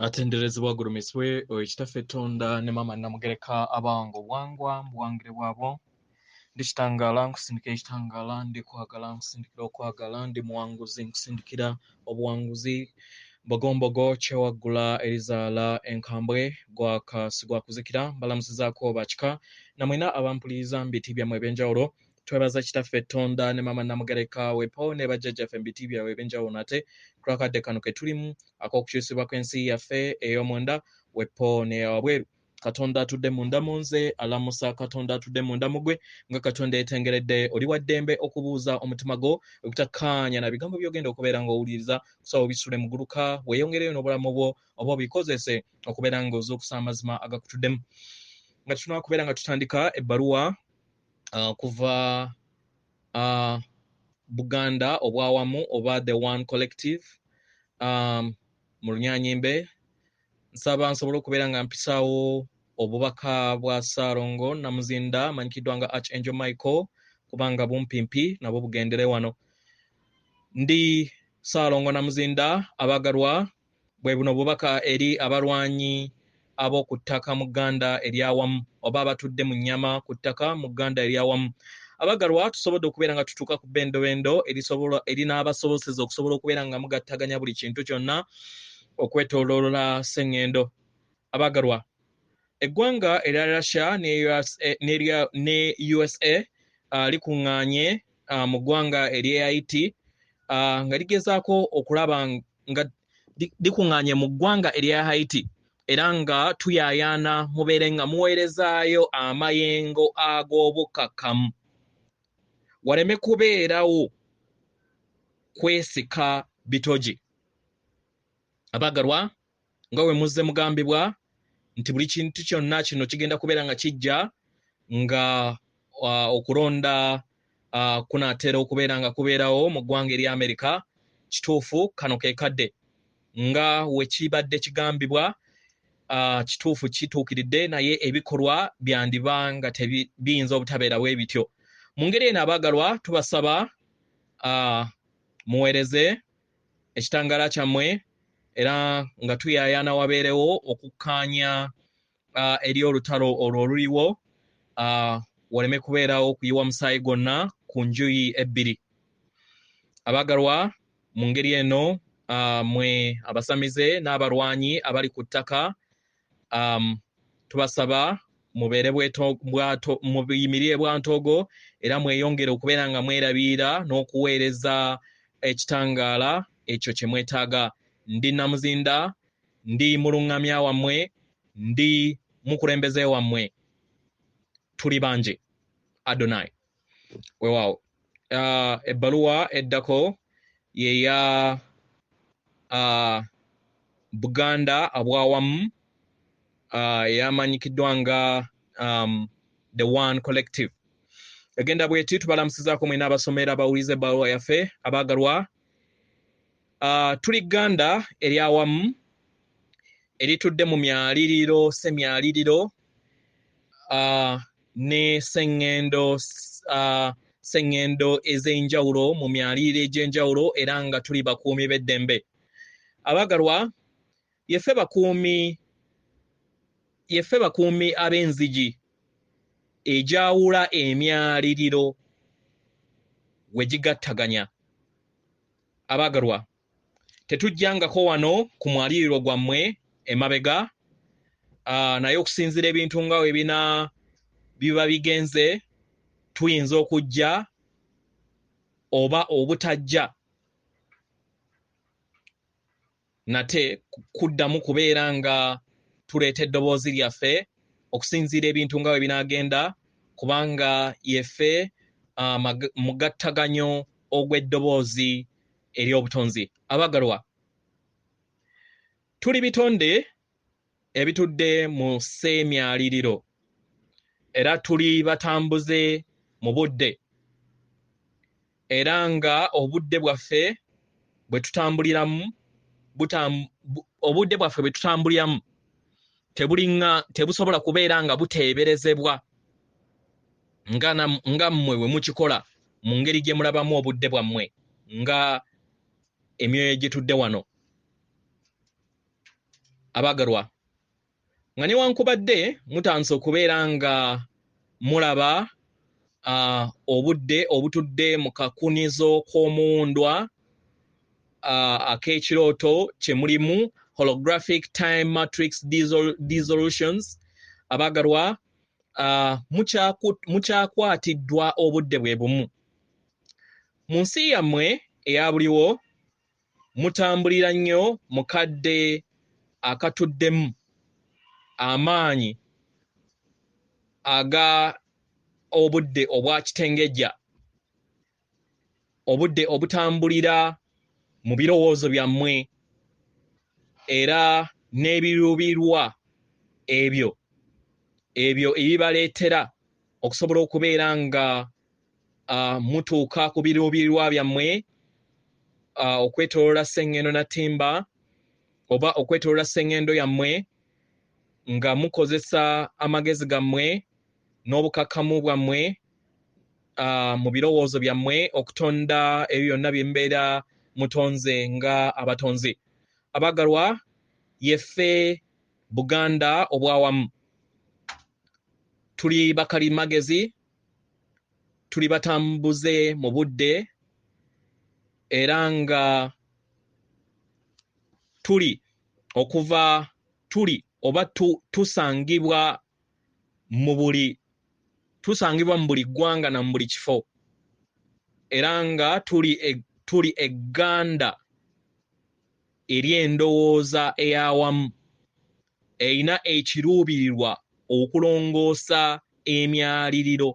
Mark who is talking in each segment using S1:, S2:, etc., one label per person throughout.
S1: atenderezebwa gulumiswe ekitaffe Tonda ne mama namugereka abango bwangwa buwangire bwabo ndikitangaala nkusindikira ekitangaala ndikwagala nkusindikira okwagala ndi muwanguzi nkusindikira obuwanguzi bogombogo kyewaggula erizaala enkambwe gwakuzikira mbalamusizaako bakika namwena abampuliriza mu biti byammwe ebyenjawulo twebaza kitaffe Tonda ne mama namugereka wepo ne bajjajjaffe mu biti byabwe ebyenjawulo nate kulakadde kano ke tulimu ak'okukyusibwa kw'ensi yaffe ey'omunda wepo n'eyawabweru Katonda atudde munda mu nze alamusa Katonda atudde munda mu gwe nga Katonda yetengeredde oli wa ddembe okubuuza omutima gwo okutakkaanya na bigambo by'ogenda okubeera ng'owuliriza kusaba obisule mu guluka weeyongereyo n'obulamu bwo oba obikozese okubeera ng'ozuukusa amazima agakutuddemu nga tunakubeera nga tutandika ebbaluwa kuva Buganda obwawamu oba the one collective mu Lunyaanyimbe nsaba nsobole okubeera nga mpisaawo obubaka bwa Ssaalongo Namuzinda amanyikiddwa nga Archangel Michael kubanga bumpimpi nabwo bugendere wano ndi Ssaalongo Namuzinda abagalwa bwe buno bubaka eri abalwanyi ab'oku ttaka mu Uganda eryawamu oba abatudde mu nnyama ku ttaka mu Uganda eryawamu abagalwa tusobodde okubeera nga tutuuka ku bendobendo erinaabasoboseza okusobola okubeera nga mugattaganya buli kintu kyonna okwetooloola Sengendo abagalwa eggwanga erya Russia ne USA likuŋŋaanye mu ggwanga ery'e Haiti nga ligezaako okulaba nga likuŋŋaanye mu ggwanga erya Haiti era nga tuyaayaana mubeere nga muweerezaayo amayengo ag'obukakkamu waleme kubeerawo kwesika bitogi abagalwa nga we muzze mugambibwa nti buli kintu kyonna kino kigenda kubeera nga kijja nga okulonda kunaatera okubeera nga kubeerawo mu ggwanga erya Amerika kituufu kano ke kadde nga we kibadde kigambibwa kituufu kituukiridde naye ebikolwa byandiba nga biyinza obutabeera bwe bityo mu ngeri eno abagalwa tubasaba muweereze ekitangaala kyammwe era nga tuyaayaana wabeerewo okukkaanya eri olutalo olwo oluliwo waleme kubeerawo okuyiwa musaayi gwonna ku njuyi ebbiri abagalwa mu ngeri eno mwe abasamize n'abalwanyi abali ku ttaka tubasaba mubeere muyimirire bwantogo era mweyongere okubeera nga mwerabiira n'okuweereza ekitangaala ekyo kye mwetaaga ndi Namuzinda ndi muluŋŋamya wammwe ndi mukulembeze wammwe tuli banje Adonai weewaawo ebbaluwa eddako yeya Buganda abwawamu yamanyikiddwa nga the one collective egenda bweti tubalamusizaako mwena abasomera abawuliza ebbaluwa yaffe abagalwa tuli Uganda eryawamu eritudde mu myaliriro semyaliriro ne Sengendo ez'enjawulo mu myaliriro egy'enjawulo era nga tuli bakuumi b'eddembe abagalwa yeffe bakuumi ab'enzigi ejawula emyaliriro we gigattaganya abagalwa tetujjangako wano ku mwaliriro gwammwe emabega naye okusinziira ebintu nga we biba bigenze tuyinza okujja oba obutajja nate kuddamu kubeera nga tuleeta eddoboozi lyaffe okusinziira ebintu nga we binaagenda kubanga yeffe mugattaganyo ogw'eddoboozi ery'obutonzi abagalwa tuli bitonde ebitudde mu sseemyaliriro era tuli batambuze mu budde era nga obudde bwaffe bwe tutambuliramu tebusobola kubeera nga buteeberezebwa nga mmwe bwe mukikola mu ngeri gye mulabamu obudde bwammwe nga emyoyo egitudde wano abagalwa nga newankubadde mutandise okubeera nga mulaba obudde obutudde mu kakunizo k'omuwundwa ak'ekirooto kye mulimu holographic time matrix dissolutions abagalwa mukyakwatiddwa obudde bwe bumu mu nsi yammwe eya buliwo mutambulira nnyo mu kadde akatuddemu amaanyi aga obudde obwa kitengejja obudde obutambulira mu birowoozo byammwe era n'ebiruubirirwa ebyo ebibaleetera okusobola okubeera nga mutuuka ku biruubirirwa byammwe okwetooloola Sengendo Natimba oba okwetooloola Sengendo yammwe nga mukozesa amagezi gammwe n'obukakkamu bwammwe mu birowoozo byammwe okutonda ebyo byonna bye mbeera mutonze nga abatonzi abagalwa yeffe Buganda obwawamu tuli bakalimagezi tuli batambuze mu budde era nga tuli tusangibwa mu buli ggwanga na mu buli kifo era nga tuli egganda ery'endowooza ey'awamu erina ekiruubirirwa okulongoosa emyaliriro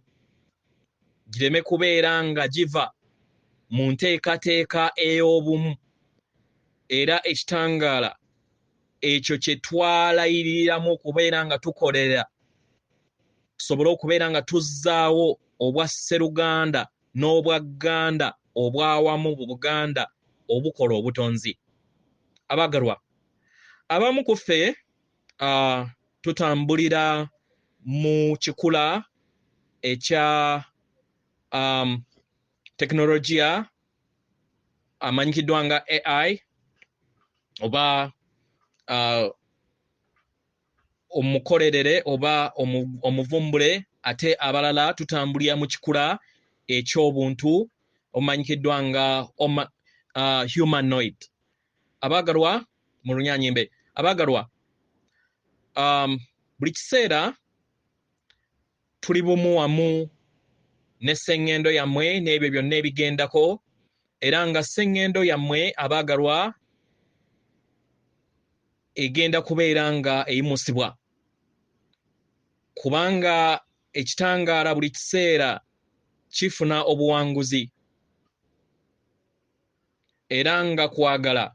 S1: gireme kubeera nga giva mu nteekateeka ey'obumu era ekitangaala ekyo kye twalayiriramu okubeera nga tukolera tusobole okubeera nga tuzzaawo obwa sseruganda n'obwagganda obwawamu mu Buganda obukola obutonzi abagalwa abamu ku ffe tutambulira mu kikula ekya tekinologiya amanyikiddwa nga AI oba omukolerere oba omuvumbule ate abalala tutambulira mu kikula eky'obuntu omanyikiddwa nga humanoid abagalwa mu Lunyanyimbe abagalwa buli kiseera tuli bumu wamu ne Sengendo yammwe n'ebyo byonna ebigendako era nga Sengendo yammwe abagalwa egenda kubeera nga eyimusibwa kubanga ekitangaala buli kiseera kifuna obuwanguzi era nga kwagala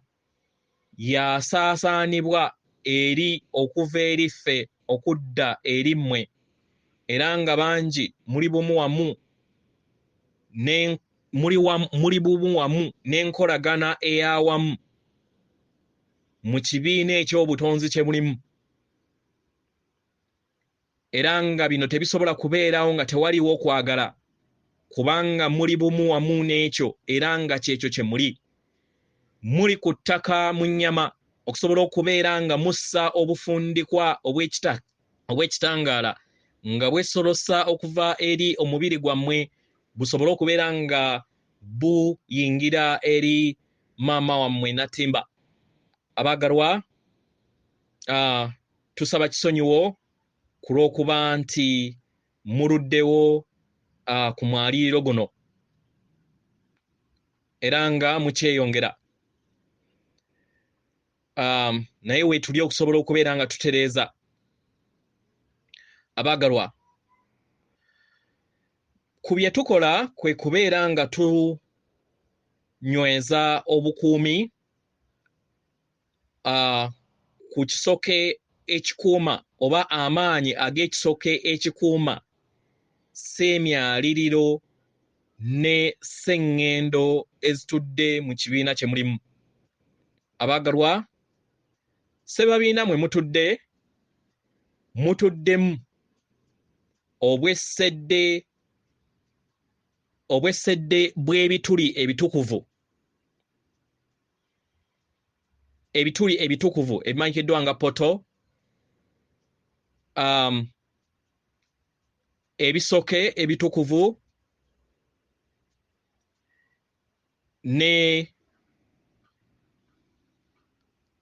S1: yasaasaanibwa eri okuva eri ffe okudda eri mmwe era nga bangi muli bumu wamu n'enkolagana ey'awamu mu kibiina eky'obutonzi kye mulimu era nga bino tebisobola kubeerawo nga tewaliwo kwagala kubanga muli bumu wamu n'ekyo era nga kyekyo kye muli ku ttaka mu nnyama okusobola okubeera nga mussa obufundikwa obw'ekitangaala nga bwesolosa okuva eri omubiri gwammwe busobole okubeera nga buyingira eri maama wammwe Natimba abagalwa tusaba kisonyiwo ku lw'okuba nti muluddewo ku mwaliiro guno era nga mukyeyongera naye weetuli okusobola okubeera nga tutereeza abagalwa ku bye tukola kwe kubeera nga tunyweza obukuumi ku kisoke ekikuuma oba amaanyi ag'ekisoke ekikuuma ssemyaliriro ne Sengendo ezitudde mu kibiina kye mulimu abagalwa ssebabiina mwe mutuddemu obwessedde bw'ebituli ebitukuvu ebituli ebitukuvu ebimanyikiddwa nga poto, ebisoke ebitukuvu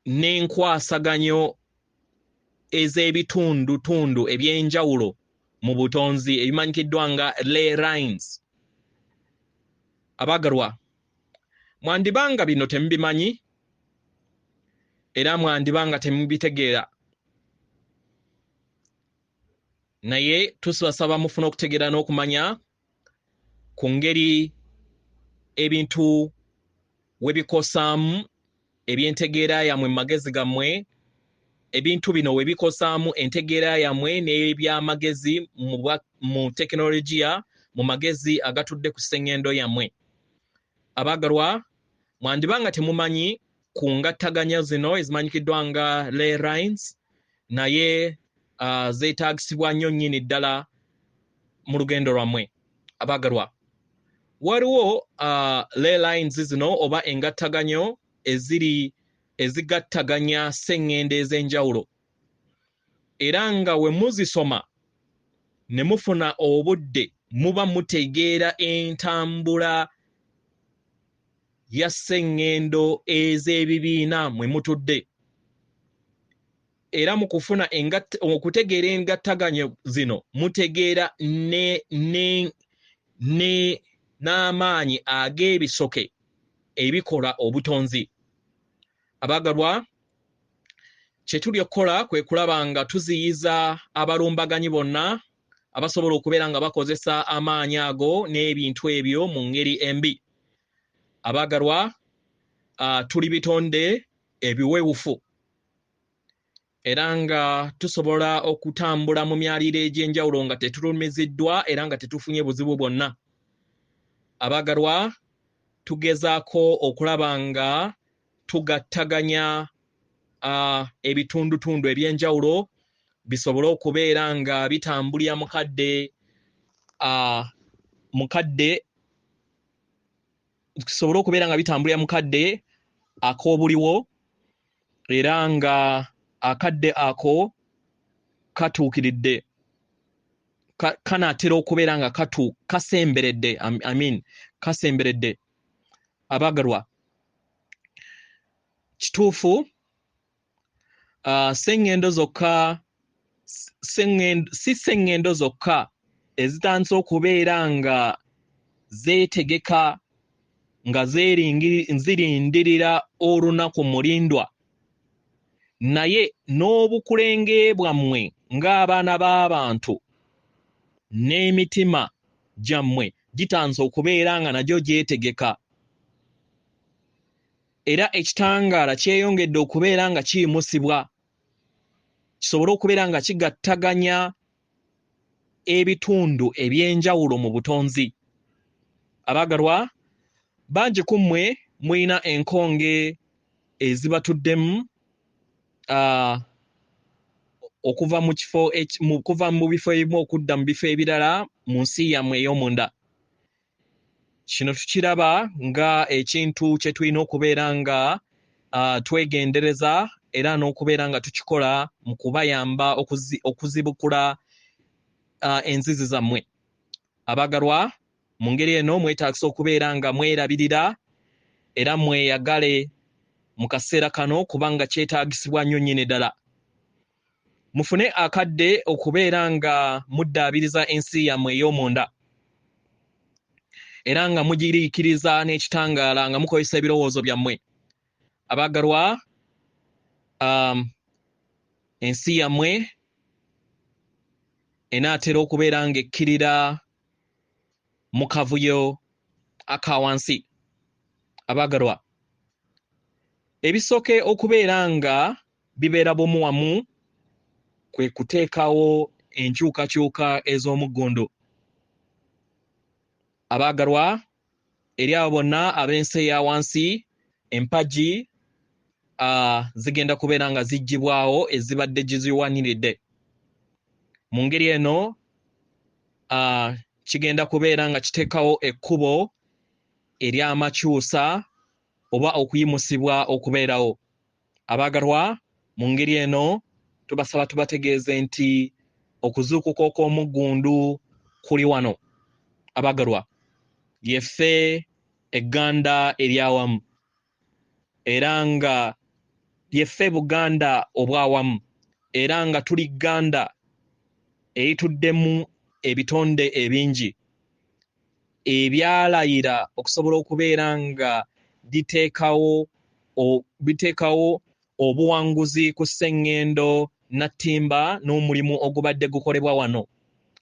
S1: n'enkwasaganyo ez'ebitundutundu ebyenjawulo mu butonzi ebimanyikiddwa nga ley lines. Abagalwa, mwandibanga bino temubimanyi era mwandibanga temubitegeera, naye tusabasaba mufuna okutegeera n'okumanya ku ngeri ebintu webikosaamu ebyentegeera yammwe mu magezi gammwe, ebintu bino webikosaamu entegeera yammwe n'ebyamagezi mu tekinologiya mu magezi agatudde ku Sengendo yammwe. Abagalwa, mwandibanga temumanyi ku ngattaganya zino ezimanyikiddwa nga ley lines, naye zeetaagisibwa nnyo nnyini ddala mu lugendo lwammwe. Abagalwa, waliwo ley lines zino oba engattaganyo ezigattaganya Sengendo ez'enjawulo, era nga we muzisoma ne mufuna obudde muba mutegeera entambula ya Sengendo ez'ebibiina mwe mutudde, era mu kufuna okutegeera engattaganyo zino mutegeera n'amaanyi ag'ebisoke ebikola obutonzi. Abagalwa, kye tuli okukola kwe kulaba nga tuziyiza abalumbaganyi bonna abasobola okubeera nga bakozesa amaanyi ago n'ebintu ebyo mu ngeri embi. Abagalwa, tuli bitonde ebiwewufu era nga tusobola okutambula mu myaliro egy'enjawulo nga tetulumiziddwa era nga tetufunye buzibu bwonna. Abagalwa, tugezaako okulaba nga tugattaganya ebitundutundu ebyenjawulo bisobole okubeera nga bitambulira mukadde ak'obuliwo, era nga akadde ako katuukiridde, kanaatera okubeera nga kasemberedde. Abagalwa, kituufu Sengendo zokka si Sengendo zokka ezitandise okubeera nga zeetegeka nga zirindirira olunaku Mulindwa, naye n'obukulenge bwammwe ng'abaana b'abantu n'emitima gyammwe gitandise okubeera nga nagyo gyetegeka, era ekitangaala kyeyongedde okubeera nga kiyimusibwa kisobole okubeera nga kigattaganya ebitundu ebyenjawulo mu butonzi. Abagalwa, bangi ku mmwe mulina enkonge ezibatuddemu okuva mu bifo ebimu okudda mu bifo ebirala mu nsi yammwe ey'omunda. Kino tukiraba nga ekintu kye tulina okubeera nga twegendereza era n'okubeera nga tukikola mu kubayamba okuzibukula enzizi zammwe. Abagalwa, mu ngeri eno mwetaagisa okubeera nga mwerabirira era mweyagale mu kaseera kano kubanga kyetaagisibwa nnyo nnyini ddala. Mufune akadde okubeera nga muddaabiriza ensi yammwe ey'omunda era nga mugiriikiriza n'ekitangaala nga mukozesa ebirowoozo byammwe. Abagalwa, ensi yammwe enaatera okubeera nga ekkirira mu kavuyo aka wansi. Abagalwa, ebisoke okubeera nga bibeera bumu wamu kwe kuteekawo enkyukakyuka ez'omuggondo. Abagalwa, eri abo bonna ab'ensi eya wansi, empagi zigenda kubeera nga ziggyibwawo ezibadde giziwaniridde. Mu ngeri eno kigenda kubeera nga kiteekawo ekkubo ery'amakyusa oba okuyimusibwa okubeerawo. Abagalwa mu ngeri eno tubasaba tubategeeze nti okuzuukuka okw'omuggundu kuli wano. Abagalwa lyeffe egganda eryawamu era nga lyeffe Buganda obwawamu era nga tuli gganda erituddemu ebitonde ebingi ebyalayira okusobola okubeera nga biteekawo obuwanguzi ku Sengendo nattimba n'omulimu ogubadde gukolebwa wano.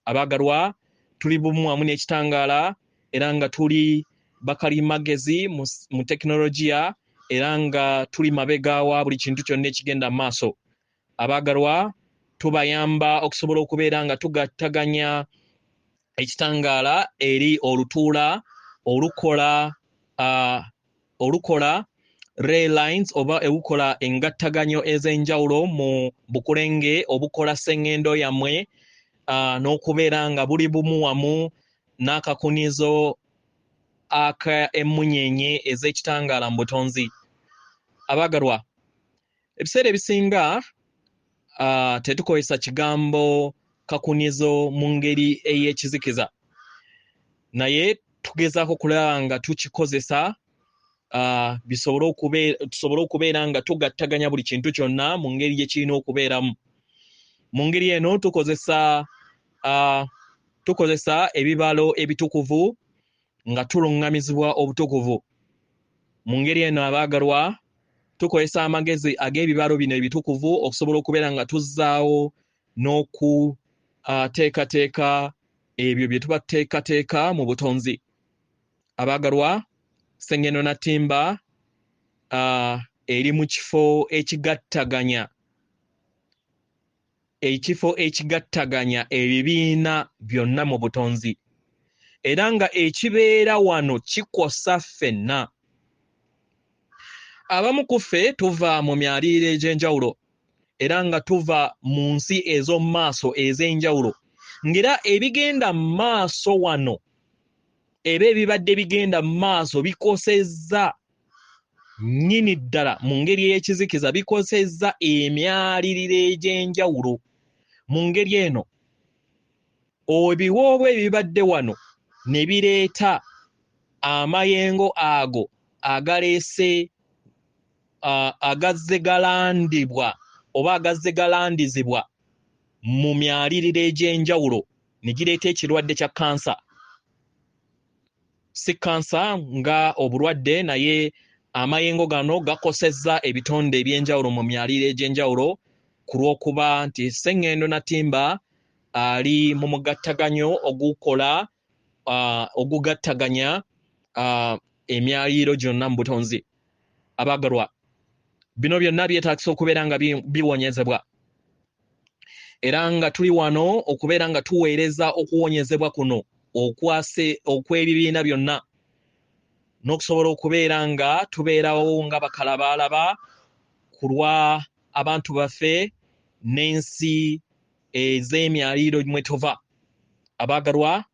S1: Abagalwa tuli bumu wamu n'ekitangaala era nga tuli bakalimagezi mu tekinologiya era nga tuli mabega wa buli kintu kyonna ekigenda mu maaso. Abagalwa tubayamba okusobola okubeera nga tugattaganya ekitangaala eri olutuula olukola rail lines oba ewukola engattaganyo ez'enjawulo mu bukulenge obukola Sengendo yammwe n'okubeera nga buli bumu wamu n'akakunizo ak'emmunyenye ez'ekitangaala mu butonzi. Abagalwa ebiseera ebisinga tetukozesa kigambo kakunizo mu ngeri ey'ekizikiza naye tugezaako kulaba nga tukikozesa tusobole okubeera nga tugattaganya buli kintu kyonna mu ngeri gye kirina okubeeramu. Mu ngeri eno tukozesa ebibalo ebitukuvu nga tuluŋŋamizibwa obutukuvu. Mu ngeri eno abagalwa tukozesa amagezi ag'ebibalo bino ebitukuvu okusobola okubeera nga tuzzaawo n'okuteekateeka ebyo bye tuba tuteekateeka mu butonzi. Abagalwa Sengendo nattimba eri mu kifo ekigattaganya ebibiina byonna mu butonzi era nga ekibeera wano kikosa ffenna. Abamu ku ffe tuva mu myaliriro egy'enjawulo era nga tuva mu nsi ez'omu maaso ez'enjawulo ng'era ebigenda mu maaso wano eba ebibadde bigenda mu maaso bikosezza nnyini ddala mu ngeri ey'ekizikiza bikosezza emyaliriro egy'enjawulo. Mu ngeri eno ebiwoobe ebibadde wano ne bireeta amayengo ago agaleese agazze galandibwa oba agazze galandizibwa mu myaliriro egy'enjawulo ne gireeta ekirwadde kya kansa. Si kansa nga obulwadde naye amayengo gano gakosezza ebitonde eby'enjawulo mu myaliriro egy'enjawulo ku lw'okuba nti Sengendo nattimba ali mu mugattaganyo ogugattaganya emyaliriro gyonna mu butonzi. Abagalwa bino byonna byetaagisa okubeera nga biwonyezebwa era nga tuli wano okubeera nga tuweereza okuwonyezebwa kuno okw'ebibiina byonna n'okusobola okubeera nga tubeerawo nga bakalabaalaba ku lwa abantu baffe n'ensi ez'emyaliriro mwe tuva. Abagalwa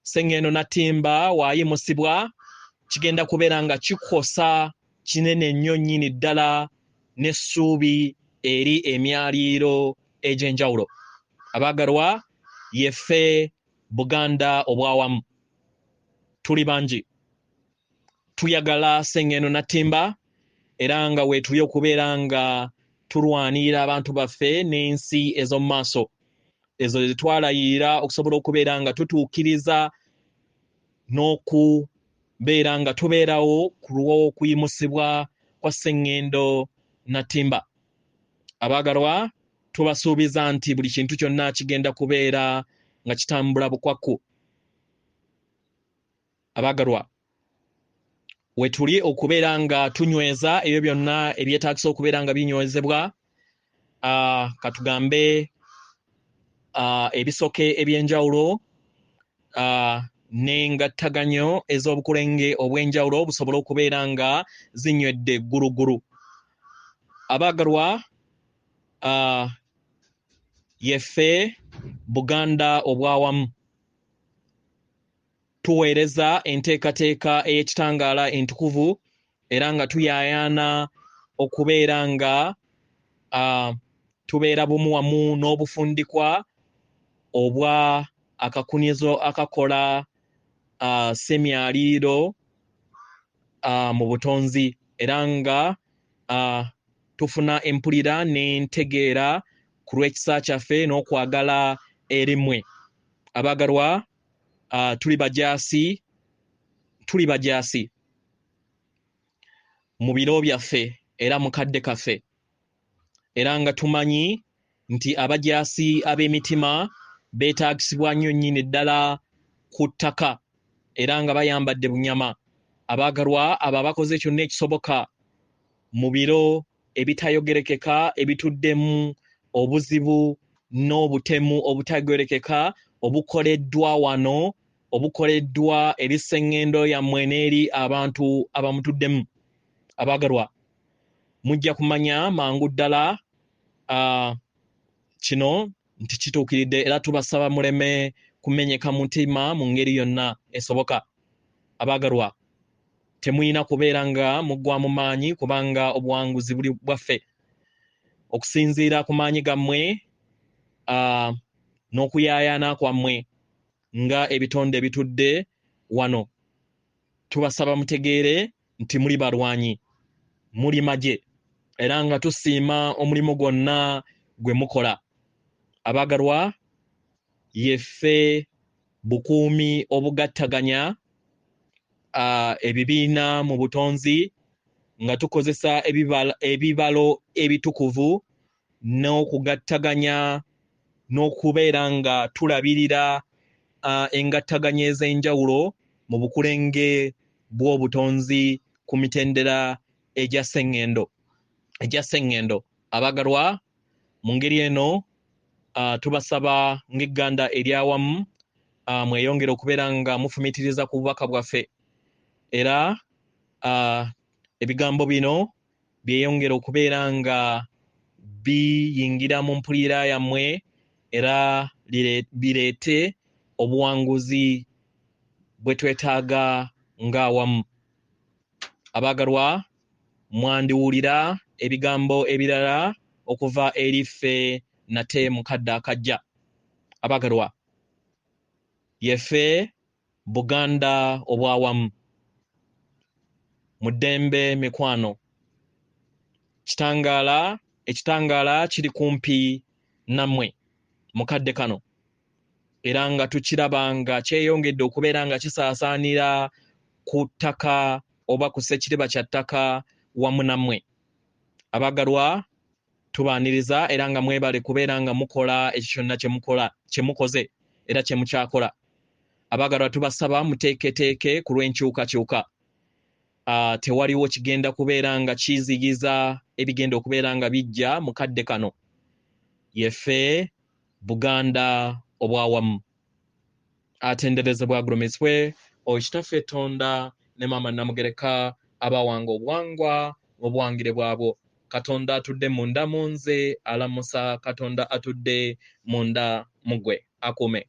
S1: Sengendo nattimba waayimusibwa kigenda kubeera nga kikosa kinene nnyo nnyini ddala n'essuubi eri emyaliriro egy'enjawulo. Abagalwa yeffe Buganda obwawamu tuli bangi tuyagala Sengendo nattimba era nga weetuli okubeera nga tulwanirira abantu baffe n'ensi ez'omu maaso ezo zetwalayirira okusobola okubeera nga tutuukiriza n'okubeera nga tubeerawo ku lw'okuyimusibwa kwa Sengendo nattimba. Abagalwa tubasuubiza nti buli kintu kyonna kigenda kubeera nga kitambula bukwakku. Abagalwa wetuli okubeera nga tunyweza ebyo byonna ebyetaagisa okubeera nga binywezebwa katugambe ebisoke eby'enjawulo n'engattaganyo ez'obukulenge obw'enjawulo busobole okubeera nga zinywedde ggulugulu. Abagalwa yeffe Buganda obwawamu tuweereza enteekateeka ey'ekitangaala entukuvu era nga tuyaayaana okubeera nga tubeera bumu wamu n'obufundikwa obwa akakunizo akakola semyaliiro mu butonzi era nga tufuna empulira n'entegeera ku lw'ekisa kyaffe n'okwagala erimwe. Abagalwa, tuli bajaasi mu biro byaffe era mukadde kaffe, era nga tumanyi nti abajaasi ab'emitima beetaagisibwa nnyo nnyini ddala ku ttaka era nga bayambadde bunyama. Abaagalwa, abo abakoze kyonna ekisoboka mu biro ebitayogerekeka ebituddemu obuzibu n'obutemu obutayogerekeka obukoleddwa wano, obukoleddwa eri Sengendo yammwe n'eri abantu abamutuddemu. Abaagalwa, mujja kumanya mangu ddala kino nti kituukiridde era tubasaba muleme kumenyeka mutima mu ngeri yonna esoboka. Abaagalwa, temuyina kubeera nga muggwa mu maanyi kubanga obuwanguzi buli bwaffe. Okusinziira ku maanyi gammwe n'okuyaayaana kwammwe nga ebitonde ebitudde wano, tubasaba mutegeere nti muli balwanyi, muli magye era nga tusiima omulimu gwonna gwe mukola. Abaagalwa, yeffe bukuumi obugattaganya ebibiina mu butonzi nga tukozesa ebibalo ebitukuvu n'okugattaganya n'okubeera nga tulabirira engattaganya ez'enjawulo mu bukulenge bw'obutonzi ku mitendera egya Sengendo. Abaagalwa, mu ngeri eno tubasaba ng'egganda eryawamu mweyongere okubeera nga mufumitiriza ku bubaka bwaffe era ebigambo bino byeyongere okubeera nga biyingira mu mpulira yammwe era bireete obuwanguzi bwe twetaaga ng'awamu. Abaagalwa, mwandiwulira ebigambo ebirala okuva eri ffe nate mukadde akajja. Abaagalwa, yeffe Buganda obwawamu, mu ddembe mikwano. Ekitangaala kiri kumpi nammwe mukadde kano era nga tukiraba nga kyeyongedde okubeera nga kisaasaanira ku ttaka oba ku ssekiriba kya ttaka wamu nammwe. Abaagalwa, tubaaniriza era nga mwebale kubeera nga mukola ekyo kyonna kye mukoze era kye mukyakola. Abaagalwa, tubasaba muteeketeeke ku lw'enkyukakyuka. Tewaliwo kigenda kubeera nga kiziyiza ebigenda okubeera nga bijja mu kadde kano. Yeffe Buganda obwawamu. Atenderezebwa agulumizibwe Kitaffe Tonda ne Maama Namugereka abawanga obwangwa obwangire bwabwo. Katonda atudde munda mu nze alamusa, Katonda atudde munda mu ggwe akuume.